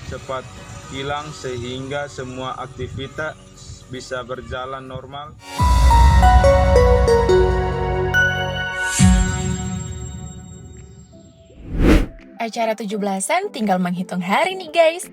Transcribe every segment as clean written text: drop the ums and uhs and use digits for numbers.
cepat hilang sehingga semua aktivitas bisa berjalan normal. Acara 17-an tinggal menghitung hari nih guys.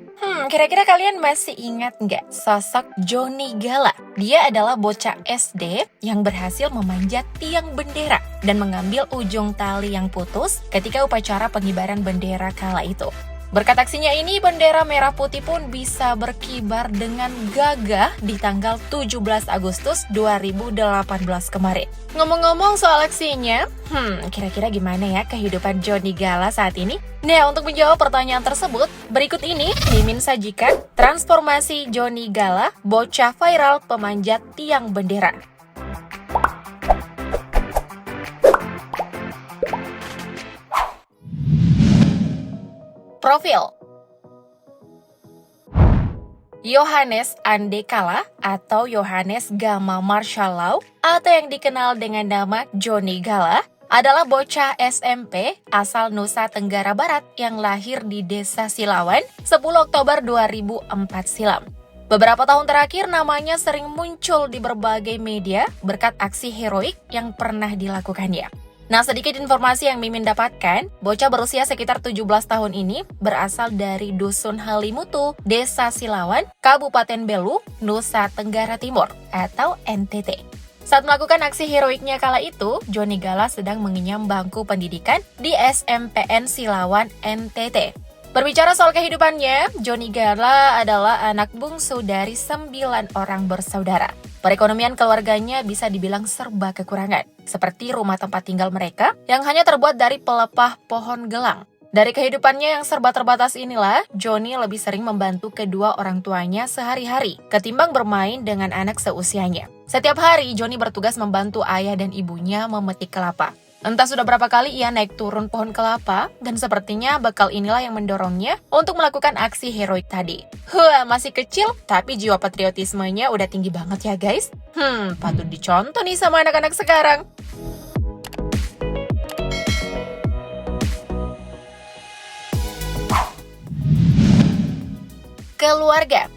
Kira-kira kalian masih ingat nggak sosok Johnny Gala? Dia adalah bocah SD yang berhasil memanjat tiang bendera dan mengambil ujung tali yang putus ketika upacara pengibaran bendera kala itu. Berkat aksinya ini, bendera merah putih pun bisa berkibar dengan gagah di tanggal 17 Agustus 2018 kemarin. Ngomong-ngomong soal aksinya, kira-kira gimana ya kehidupan Johnny Gala saat ini? Nah, untuk menjawab pertanyaan tersebut, berikut ini Mimin sajikan transformasi Johnny Gala, bocah viral pemanjat tiang bendera. Profil Yohanes Andekala atau Yohanes Gama Marshallau atau yang dikenal dengan nama Johnny Gala adalah bocah SMP asal Nusa Tenggara Barat yang lahir di Desa Silawan 10 Oktober 2004 silam. Beberapa tahun terakhir namanya sering muncul di berbagai media berkat aksi heroik yang pernah dilakukannya. Nah, sedikit informasi yang Mimin dapatkan, bocah berusia sekitar 17 tahun ini berasal dari Dusun Halimutu, Desa Silawan, Kabupaten Belu, Nusa Tenggara Timur atau NTT. Saat melakukan aksi heroiknya kala itu, Johnny Gala sedang mengenyam bangku pendidikan di SMPN Silawan NTT. Berbicara soal kehidupannya, Johnny Gala adalah anak bungsu dari 9 orang bersaudara. Perekonomian keluarganya bisa dibilang serba kekurangan, seperti rumah tempat tinggal mereka yang hanya terbuat dari pelepah pohon gelang. Dari kehidupannya yang serba terbatas inilah, Johnny lebih sering membantu kedua orang tuanya sehari-hari, ketimbang bermain dengan anak seusianya. Setiap hari, Johnny bertugas membantu ayah dan ibunya memetik kelapa. Entah sudah berapa kali ia naik turun pohon kelapa, dan sepertinya bekal inilah yang mendorongnya untuk melakukan aksi heroik tadi. Masih kecil, tapi jiwa patriotismenya udah tinggi banget ya guys. Patut dicontoh nih sama anak-anak sekarang. Keluarga.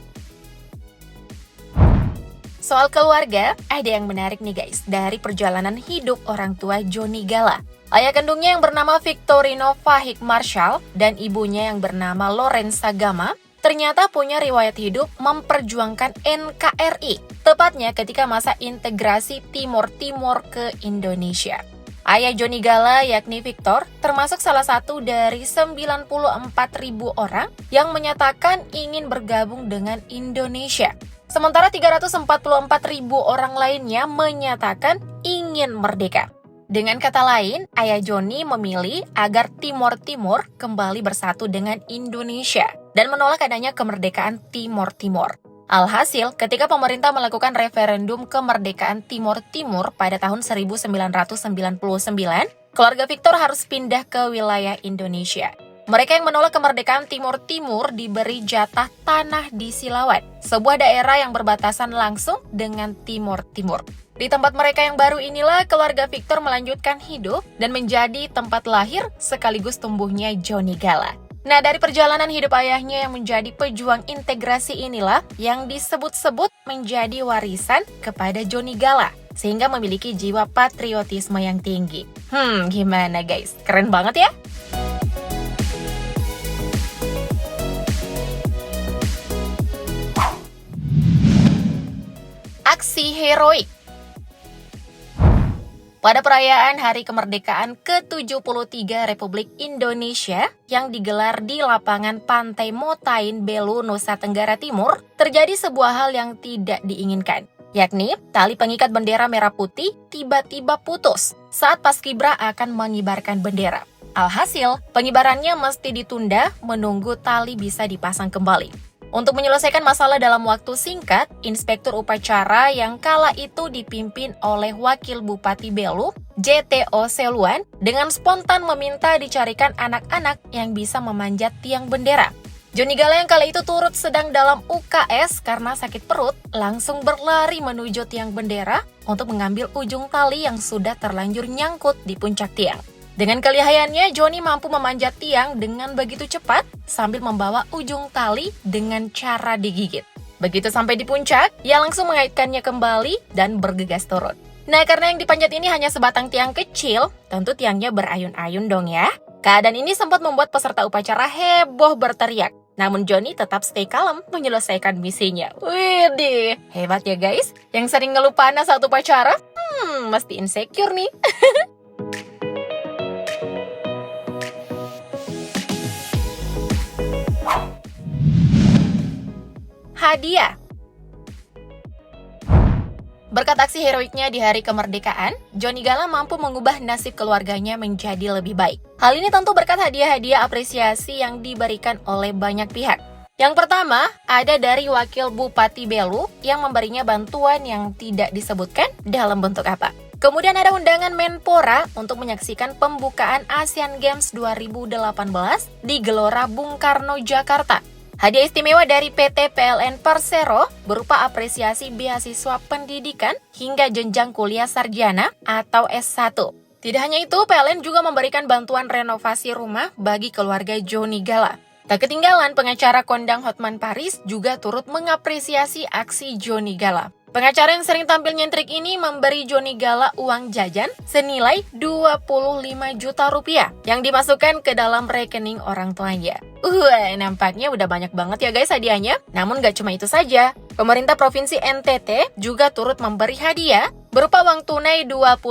Soal keluarga, ada yang menarik nih guys dari perjalanan hidup orang tua Johnny Gala. Ayah kandungnya yang bernama Victorino Fahik Marshall dan ibunya yang bernama Lorenza Gama ternyata punya riwayat hidup memperjuangkan NKRI, tepatnya ketika masa integrasi Timor Timur ke Indonesia. Ayah Johnny Gala yakni Victor termasuk salah satu dari 94.000 orang yang menyatakan ingin bergabung dengan Indonesia. Sementara 344.000 orang lainnya menyatakan ingin merdeka. Dengan kata lain, ayah Johnny memilih agar Timor Timur kembali bersatu dengan Indonesia dan menolak adanya kemerdekaan Timor Timur. Alhasil, ketika pemerintah melakukan referendum kemerdekaan Timor Timur pada tahun 1999, keluarga Victor harus pindah ke wilayah Indonesia. Mereka yang menolak kemerdekaan Timor Timur diberi jatah tanah di Silawan, sebuah daerah yang berbatasan langsung dengan Timor Timur. Di tempat mereka yang baru inilah keluarga Victor melanjutkan hidup dan menjadi tempat lahir sekaligus tumbuhnya Johnny Gala. Nah, dari perjalanan hidup ayahnya yang menjadi pejuang integrasi inilah yang disebut-sebut menjadi warisan kepada Johnny Gala, sehingga memiliki jiwa patriotisme yang tinggi. Gimana guys? Keren banget ya? Aksi heroik. Pada perayaan Hari Kemerdekaan ke-73 Republik Indonesia yang digelar di lapangan Pantai Motain, Belu, Nusa Tenggara Timur, terjadi sebuah hal yang tidak diinginkan, yakni tali pengikat bendera merah putih tiba-tiba putus saat Paskibra akan mengibarkan bendera. Alhasil, pengibarannya mesti ditunda menunggu tali bisa dipasang kembali. Untuk menyelesaikan masalah dalam waktu singkat, Inspektur Upacara yang kala itu dipimpin oleh Wakil Bupati Belu, JTO Seluan, dengan spontan meminta dicarikan anak-anak yang bisa memanjat tiang bendera. Johnny Gala yang kala itu turut sedang dalam UKS karena sakit perut, langsung berlari menuju tiang bendera untuk mengambil ujung tali yang sudah terlanjur nyangkut di puncak tiang. Dengan kelihayannya, Johnny mampu memanjat tiang dengan begitu cepat sambil membawa ujung tali dengan cara digigit. Begitu sampai di puncak, ia langsung mengaitkannya kembali dan bergegas turun. Nah, karena yang dipanjat ini hanya sebatang tiang kecil, tentu tiangnya berayun-ayun dong ya. Keadaan ini sempat membuat peserta upacara heboh berteriak. Namun Johnny tetap stay calm menyelesaikan misinya. Widih, hebat ya guys. Yang sering ngeluh panas saat upacara, mesti insecure nih. Hadiah. Berkat aksi heroiknya di hari kemerdekaan, Johnny Gala mampu mengubah nasib keluarganya menjadi lebih baik. Hal ini tentu berkat hadiah-hadiah apresiasi yang diberikan oleh banyak pihak. Yang pertama, ada dari Wakil Bupati Belu yang memberinya bantuan yang tidak disebutkan dalam bentuk apa. Kemudian ada undangan Menpora untuk menyaksikan pembukaan Asian Games 2018 di Gelora Bung Karno, Jakarta. Hadiah istimewa dari PT PLN Persero berupa apresiasi beasiswa pendidikan hingga jenjang kuliah sarjana atau S1. Tidak hanya itu, PLN juga memberikan bantuan renovasi rumah bagi keluarga Johnny Gala. Tak ketinggalan, pengacara kondang Hotman Paris juga turut mengapresiasi aksi Johnny Gala. Pengacara yang sering tampil nyentrik ini memberi Johnny Gala uang jajan senilai 25 juta rupiah yang dimasukkan ke dalam rekening orang tuanya. Nampaknya udah banyak banget ya guys hadiahnya. Namun gak cuma itu saja. Pemerintah Provinsi NTT juga turut memberi hadiah berupa uang tunai 25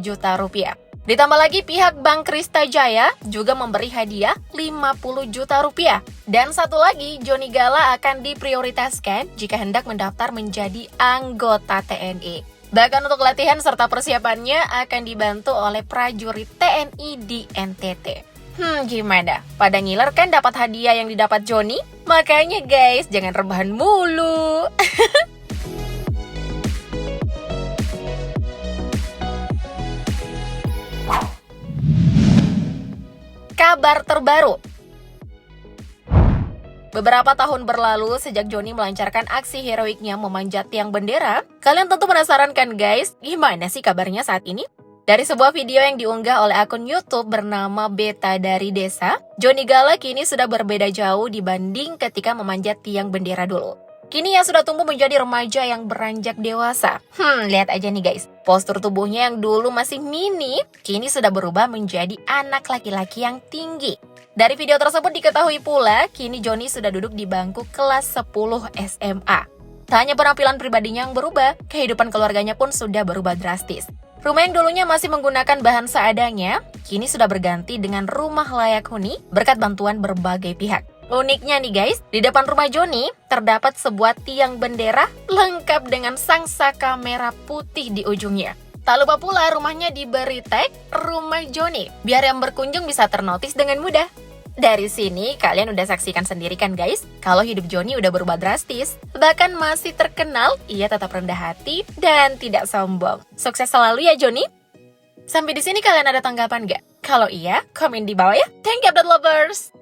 juta rupiah. Ditambah lagi pihak Bank Krista Jaya juga memberi hadiah 50 juta rupiah. Dan satu lagi, Johnny Gala akan diprioritaskan jika hendak mendaftar menjadi anggota TNI. Bahkan untuk latihan serta persiapannya akan dibantu oleh prajurit TNI di NTT. Gimana? Pada ngiler kan dapat hadiah yang didapat Johnny? Makanya guys, jangan rebahan mulu. Kabar terbaru. Beberapa tahun berlalu sejak Johnny melancarkan aksi heroiknya memanjat tiang bendera, kalian tentu penasaran kan guys, gimana sih kabarnya saat ini? Dari sebuah video yang diunggah oleh akun YouTube bernama Beta dari Desa, Johnny Gala kini sudah berbeda jauh dibanding ketika memanjat tiang bendera dulu. Kini ia sudah tumbuh menjadi remaja yang beranjak dewasa. Lihat aja nih guys, postur tubuhnya yang dulu masih mini, kini sudah berubah menjadi anak laki-laki yang tinggi. Dari video tersebut diketahui pula, kini Johnny sudah duduk di bangku kelas 10 SMA. Tak hanya penampilan pribadinya yang berubah, kehidupan keluarganya pun sudah berubah drastis. Rumah yang dulunya masih menggunakan bahan seadanya, kini sudah berganti dengan rumah layak huni berkat bantuan berbagai pihak. Uniknya nih guys, di depan rumah Johnny terdapat sebuah tiang bendera lengkap dengan sangsaka merah putih di ujungnya. Tak lupa pula rumahnya diberi tag Rumah Johnny, biar yang berkunjung bisa ternotis dengan mudah. Dari sini kalian udah saksikan sendiri kan guys, kalau hidup Johnny udah berubah drastis. Bahkan masih terkenal, ia tetap rendah hati dan tidak sombong. Sukses selalu ya Johnny. Sampai di sini kalian ada tanggapan gak? Kalau iya, komen di bawah ya. Thank you update lovers.